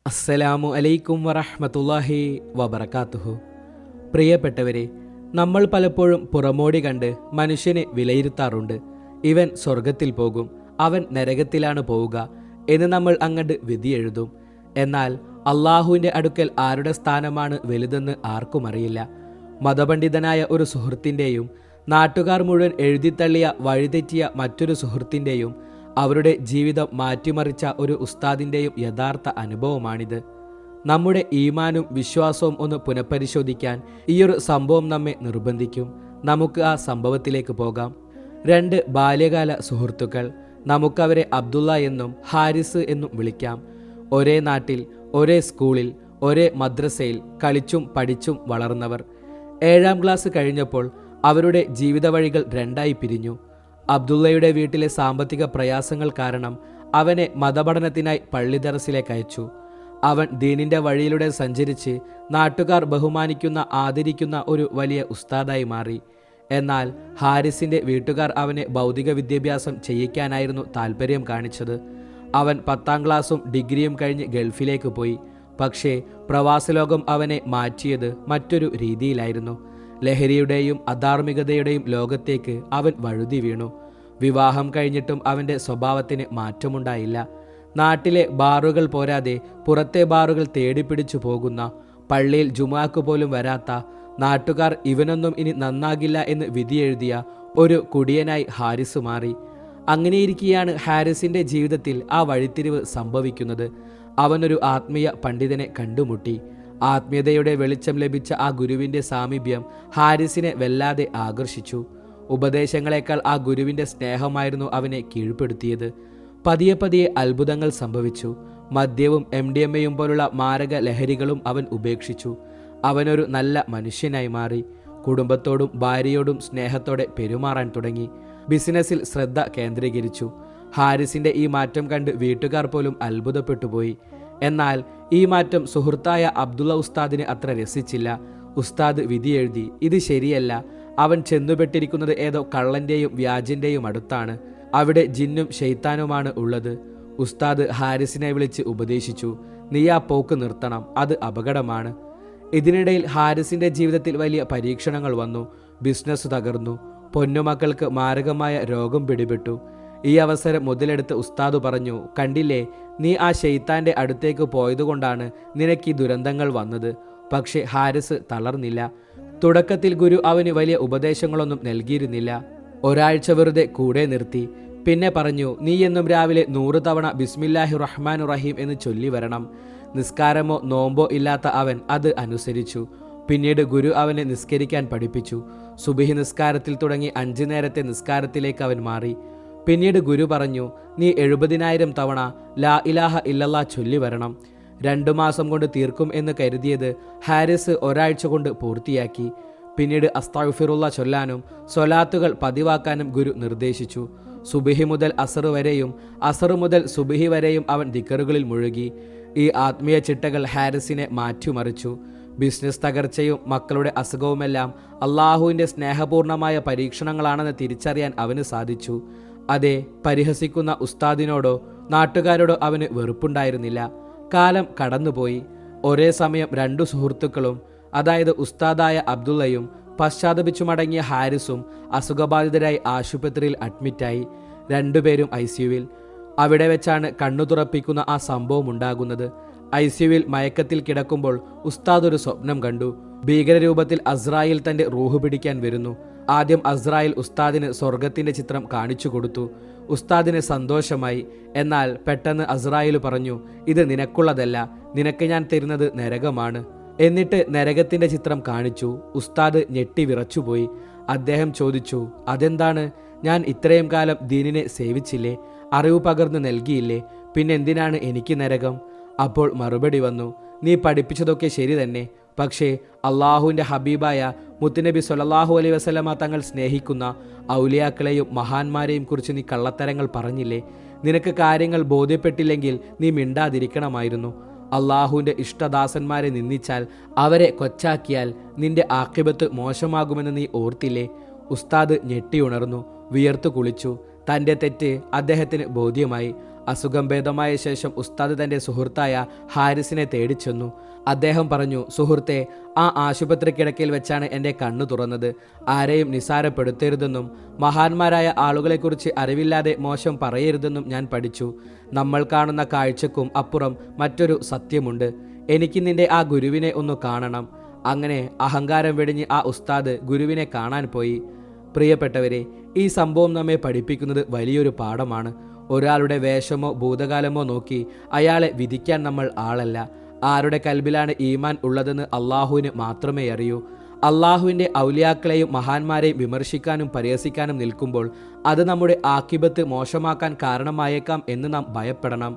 അസ്സലാമു അലൈക്കും വറഹ്മത്തുള്ളാഹി വബറകാതുഹു. പ്രിയപ്പെട്ടവരെ, നമ്മൾ പലപ്പോഴും പുറമോടി കണ്ട് മനുഷ്യനെ വിലയിരുത്താറുണ്ട്. ഇവൻ സ്വർഗത്തിൽ പോകും, അവൻ നരകത്തിലാണ് പോവുക എന്ന് നമ്മൾ അങ്ങട് വിധിയെഴുതും. എന്നാൽ അള്ളാഹുവിൻ്റെ അടുക്കൽ ആരുടെ സ്ഥാനമാണ് വലുതെന്ന് ആർക്കും അറിയില്ല. മതപണ്ഡിതനായ ഒരു സുഹൃത്തിൻ്റെയും നാട്ടുകാർ മുഴുവൻ എഴുതിത്തള്ളിയ വഴിതെറ്റിയ മറ്റൊരു സുഹൃത്തിൻ്റെയും അവരുടെ ജീവിതം മാറ്റിമറിച്ച ഒരു ഉസ്താദിൻ്റെയും യഥാർത്ഥ അനുഭവമാണിത്. നമ്മുടെ ഈമാനും വിശ്വാസവും ഒന്ന് പുനഃപരിശോധിക്കാൻ ഈയൊരു സംഭവം നമ്മെ നിർബന്ധിക്കും. നമുക്ക് ആ സംഭവത്തിലേക്ക് പോകാം. രണ്ട് ബാല്യകാല സുഹൃത്തുക്കൾ, നമുക്കവരെ അബ്ദുള്ള എന്നും ഹാരിസ് എന്നും വിളിക്കാം. ഒരേ നാട്ടിൽ, ഒരേ സ്കൂളിൽ, ഒരേ മദ്രസയിൽ കളിച്ചും പഠിച്ചും വളർന്നവർ. 7ാം ക്ലാസ് കഴിഞ്ഞപ്പോൾ അവരുടെ ജീവിത വഴികൾ രണ്ടായി പിരിഞ്ഞു. അബ്ദുള്ളയുടെ വീട്ടിലെ സാമ്പത്തിക പ്രയാസങ്ങൾ കാരണം അവനെ മതപഠനത്തിനായി പള്ളി ദർസിലേക്ക് അയച്ചു. അവൻ ദീനിൻ്റെ വഴിയിലൂടെ സഞ്ചരിച്ച് നാട്ടുകാർ ബഹുമാനിക്കുന്ന ആദരിക്കുന്ന ഒരു വലിയ ഉസ്താദായി മാറി. എന്നാൽ ഹാരിസിൻ്റെ വീട്ടുകാർ അവനെ ഭൗതിക വിദ്യാഭ്യാസം ചെയ്യിക്കാനായിരുന്നു താല്പര്യം കാണിച്ചത്. അവൻ 10ാം ക്ലാസ്സും ഡിഗ്രിയും കഴിഞ്ഞ് ഗൾഫിലേക്ക് പോയി. പക്ഷേ പ്രവാസലോകം അവനെ മാറ്റിയത് മറ്റൊരു രീതിയിലായിരുന്നു. ലഹരിയുടെയും അധാർമികതയുടെയും ലോകത്തേക്ക് അവൻ വഴുതി വീണു. വിവാഹം കഴിഞ്ഞിട്ടും അവൻ്റെ സ്വഭാവത്തിന് മാറ്റമുണ്ടായില്ല. നാട്ടിലെ ബാറുകൾ പോരാതെ പുറത്തെ ബാറുകൾ തേടിപ്പിടിച്ചു പോകുന്ന, പള്ളിയിൽ ജുമാക്ക് പോലും വരാത്ത, നാട്ടുകാർ ഇവനൊന്നും ഇനി നന്നാകില്ല എന്ന് വിധിയെഴുതിയ ഒരു കുടിയനായി ഹാരിസ് മാറി. അങ്ങനെയിരിക്കെയാണ് ഹാരിസിൻ്റെ ജീവിതത്തിൽ ആ വഴിത്തിരിവ് സംഭവിക്കുന്നത്. അവനൊരു ആത്മീയ പണ്ഡിതനെ കണ്ടുമുട്ടി. ആത്മീയതയുടെ വെളിച്ചം ലഭിച്ച ആ ഗുരുവിൻ്റെ സാമീപ്യം ഹാരിസിനെ വല്ലാതെ ആകർഷിച്ചു. ഉപദേശങ്ങളെക്കാൾ ആ ഗുരുവിൻ്റെ സ്നേഹമായിരുന്നു അവനെ കീഴ്പ്പെടുത്തിയത്. പതിയെ പതിയെ അത്ഭുതങ്ങൾ സംഭവിച്ചു. മദ്യവും MDMA പോലുള്ള മാരക ലഹരികളും അവൻ ഉപേക്ഷിച്ചു. അവനൊരു നല്ല മനുഷ്യനായി മാറി. കുടുംബത്തോടും ഭാര്യയോടും സ്നേഹത്തോടെ പെരുമാറാൻ തുടങ്ങി. ബിസിനസ്സിൽ ശ്രദ്ധ കേന്ദ്രീകരിച്ചു. ഹാരിസിൻ്റെ ഈ മാറ്റം കണ്ട് വീട്ടുകാർ പോലും അത്ഭുതപ്പെട്ടുപോയി. എന്നാൽ ഈ മാറ്റം സുഹൃത്തായ അബ്ദുള്ള ഉസ്താദിന് അത്ര രസിച്ചില്ല. ഉസ്താദ് വിധിയെഴുതി, ഇത് ശരിയല്ല, അവൻ ചെന്നുപെട്ടിരിക്കുന്നത് ഏതോ കള്ളൻ്റെയും വ്യാജൻ്റെയും അടുത്താണ്. അവിടെ ജിന്നും ഷെയ്ത്താനുമാണ് ഉള്ളത്. ഉസ്താദ് ഹാരിസിനെ വിളിച്ച് ഉപദേശിച്ചു, നീ ആ പോക്ക് നിർത്തണം, അത് അപകടമാണ്. ഇതിനിടയിൽ ഹാരിസിൻ്റെ ജീവിതത്തിൽ വലിയ പരീക്ഷണങ്ങൾ വന്നു. ബിസിനസ് തകർന്നു. പൊന്നുമക്കൾക്ക് മാരകമായ രോഗം പിടിപെട്ടു. ഈ അവസരം മുതലെടുത്ത് ഉസ്താദ് പറഞ്ഞു, കണ്ടില്ലേ, നീ ആ ഷെയ്ത്താൻ്റെ അടുത്തേക്ക് പോയതുകൊണ്ടാണ് നിനക്ക് ഈ ദുരന്തങ്ങൾ വന്നത്. പക്ഷേ ഹാരിസ് തളർന്നില്ല. തുടക്കത്തിൽ ഗുരു അവന് വലിയ ഉപദേശങ്ങളൊന്നും നൽകിയിരുന്നില്ല. ഒരാഴ്ച വെറുതെ കൂടെ നിർത്തി. പിന്നെ പറഞ്ഞു, നീ എന്നും രാവിലെ 100 തവണ ബിസ്മില്ലാഹി റഹ്മാൻ റഹീം എന്ന് ചൊല്ലി വരണം. നിസ്കാരമോ നോമ്പോ ഇല്ലാത്ത അവൻ അത് അനുസരിച്ചു. പിന്നീട് ഗുരു അവനെ നിസ്കരിക്കാൻ പഠിപ്പിച്ചു. സുബഹി നിസ്കാരത്തിൽ തുടങ്ങി 5 നേരത്തെ നിസ്കാരത്തിലേക്ക് അവൻ മാറി. പിന്നീട് ഗുരു പറഞ്ഞു, നീ 70,000 തവണ ലാ ഇലാഹ ഇല്ലല്ലാ ചൊല്ലി വരണം. 2 മാസം കൊണ്ട് തീർക്കും എന്ന് കരുതിയത് ഹാരിസ് ഒരാഴ്ച കൊണ്ട് പൂർത്തിയാക്കി. പിന്നീട് അസ്തഗ്ഫിറുള്ള ചൊല്ലാനും സ്വലാത്തുകൾ പതിവാക്കാനും ഗുരു നിർദ്ദേശിച്ചു. സുബഹി മുതൽ അസർ വരെയും അസർ മുതൽ സുബഹി വരെയും അവൻ ദിക്കറുകളിൽ മുഴുകി. ഈ ആത്മീയ ചിട്ടകൾ ഹാരിസിനെ മാറ്റിമറിച്ചു. ബിസിനസ് തകർച്ചയും മക്കളുടെ അസുഖവുമെല്ലാം അള്ളാഹുവിൻ്റെ സ്നേഹപൂർണമായ പരീക്ഷണങ്ങളാണെന്ന് തിരിച്ചറിയാൻ അവന് സാധിച്ചു. അതെ, പരിഹസിക്കുന്ന ഉസ്താദിനോടോ നാട്ടുകാരോടോ അവന് വെറുപ്പുണ്ടായിരുന്നില്ല. കാലം കടന്നുപോയി. ഒരേ സമയം 2 സുഹൃത്തുക്കളും, അതായത് ഉസ്താദായ അബ്ദുള്ളയും പശ്ചാത്തപിച്ചു മടങ്ങിയ ഹാരിസും അസുഖബാധിതരായി ആശുപത്രിയിൽ അഡ്മിറ്റായി. 2 പേരും ICUവിൽ. അവിടെ വെച്ചാണ് കണ്ണു തുറപ്പിക്കുന്ന ആ സംഭവം ഉണ്ടാകുന്നത്. ICUവിൽ മയക്കത്തിൽ കിടക്കുമ്പോൾ ഉസ്താദ് ഒരു സ്വപ്നം കണ്ടു. ഭീകരരൂപത്തിൽ അസ്രായിൽ തൻ്റെ റൂഹ് പിടിക്കാൻ വരുന്നു. ആദ്യം അസ്രായിൽ ഉസ്താദിന് സ്വർഗത്തിൻ്റെ ചിത്രം കാണിച്ചു കൊടുത്തു. ഉസ്താദിന് സന്തോഷമായി. എന്നാൽ പെട്ടെന്ന് അസ്രായിൽ പറഞ്ഞു, ഇത് നിനക്കുള്ളതല്ല, നിനക്ക് ഞാൻ തരുന്നത് നരകമാണ്. എന്നിട്ട് നരകത്തിൻ്റെ ചിത്രം കാണിച്ചു. ഉസ്താദ് ഞെട്ടി വിറച്ചുപോയി. അദ്ദേഹം ചോദിച്ചു, അതെന്താണ്? ഞാൻ ഇത്രയും കാലം ദീനിനെ സേവിച്ചില്ലേ, അറിവ് പകർന്നു നൽകിയില്ലേ, പിന്നെന്തിനാണ് എനിക്ക് നരകം? അപ്പോൾ മറുപടി വന്നു, നീ പഠിപ്പിച്ചതൊക്കെ ശരി തന്നെ, പക്ഷേ അള്ളാഹുവിൻ്റെ ഹബീബായ മുത്തുനബി സ്വല്ലല്ലാഹു അലൈഹി വസല്ലമ തങ്ങൾ സ്നേഹിക്കുന്ന ഔലിയാക്കളെയും മഹാന്മാരെയും കുറിച്ച് നീ കള്ളത്തരങ്ങൾ പറഞ്ഞില്ലേ? നിനക്ക് കാര്യങ്ങൾ ബോധ്യപ്പെട്ടില്ലെങ്കിൽ നീ മിണ്ടാതിരിക്കണമായിരുന്നു. അള്ളാഹുവിൻ്റെ ഇഷ്ടദാസന്മാരെ നിന്ദിച്ചാൽ, അവരെ കൊച്ചാക്കിയാൽ നിന്റെ ആഖിബത്ത് മോശമാകുമെന്ന് നീ ഓർത്തില്ലേ? ഉസ്താദ് ഞെട്ടിയുണർന്നു, വിയർത്തു കുളിച്ചു. തൻ്റെ തെറ്റ് അദ്ദേഹത്തിന് ബോധ്യമായി. അസുഖം ഭേദമായ ശേഷം ഉസ്താദ് തൻ്റെ സുഹൃത്തായ ഹാരിസിനെ തേടിച്ചെന്നു. അദ്ദേഹം പറഞ്ഞു, സുഹൃത്തെ, ആ ആശുപത്രി കിടക്കയിൽ വെച്ചാണ് എൻ്റെ കണ്ണു തുറന്നത്. ആരെയും നിസാരപ്പെടുത്തരുതെന്നും മഹാന്മാരായ ആളുകളെക്കുറിച്ച് അറിവില്ലാതെ മോശം പറയരുതെന്നും ഞാൻ പഠിച്ചു. നമ്മൾ കാണുന്ന കാഴ്ചക്കും അപ്പുറം മറ്റൊരു സത്യമുണ്ട്. എനിക്ക് നിന്റെ ആ ഗുരുവിനെ ഒന്ന് കാണണം. അങ്ങനെ അഹങ്കാരം വെടിഞ്ഞ് ആ ഉസ്താദ് ഗുരുവിനെ കാണാൻ പോയി. പ്രിയപ്പെട്ടവരെ, ഈ സംഭവം നമ്മെ പഠിപ്പിക്കുന്നത് വലിയൊരു പാഠമാണ്. ഒരാളുടെ വേഷമോ ഭൂതകാലമോ നോക്കി അയാളെ വിധിക്കാൻ നമ്മൾ ആളല്ല. ആരുടെ കൽബിലാണ് ഈമാൻ ഉള്ളതെന്ന് അള്ളാഹുവിന് മാത്രമേ അറിയൂ. അള്ളാഹുവിൻ്റെ ഔലിയാക്കളെയും മഹാന്മാരെയും വിമർശിക്കാനും പരിഹസിക്കാനും നിൽക്കുമ്പോൾ അത് നമ്മുടെ ആക്കിബത്ത് മോശമാക്കാൻ കാരണമായേക്കാം എന്ന് നാം ഭയപ്പെടണം.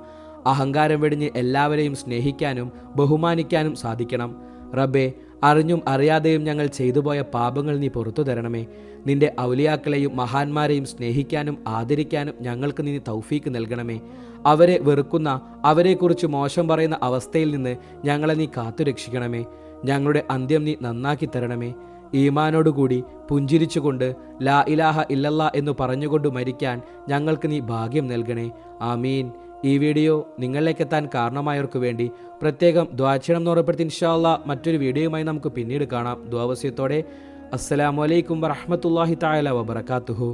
അഹങ്കാരം വെടിഞ്ഞ് എല്ലാവരെയും സ്നേഹിക്കാനും ബഹുമാനിക്കാനും സാധിക്കണം. റബ്ബേ, അറിഞ്ഞും അറിയാതെയും ഞങ്ങൾ ചെയ്തുപോയ പാപങ്ങൾ നീ പുറത്തു തരണമേ. നിന്റെ ഔലിയാക്കളെയും മഹാന്മാരെയും സ്നേഹിക്കാനും ആദരിക്കാനും ഞങ്ങൾക്ക് നീ തൗഫീക്ക് നൽകണമേ. അവരെ വെറുക്കുന്ന, അവരെക്കുറിച്ച് മോശം പറയുന്ന അവസ്ഥയിൽ നിന്ന് ഞങ്ങളെ നീ കാത്തുരക്ഷിക്കണമേ. ഞങ്ങളുടെ അന്ത്യം നീ നന്നാക്കി തരണമേ. ഈമാനോടുകൂടി പുഞ്ചിരിച്ചുകൊണ്ട് ലാ ഇലാഹ ഇല്ലല്ലാ എന്ന് പറഞ്ഞുകൊണ്ട് മരിക്കാൻ ഞങ്ങൾക്ക് നീ ഭാഗ്യം നൽകണേ. ആമീൻ. ഈ വീഡിയോ നിങ്ങളിലേക്കെത്താൻ കാരണമായവർക്ക് വേണ്ടി പ്രത്യേകം ദുആ ചെയ്യണം എന്ന് ഓർമ്മപ്പെടുത്തി. ഇൻഷാ അല്ലാഹ് മറ്റൊരു വീഡിയോയുമായി നമുക്ക് പിന്നീട് കാണാം. ദുആ വസിയത്തോടെ. അസ്സലാമു അലൈക്കും വറഹ്മത്തുള്ളാഹി തആല വബറകാതുഹു.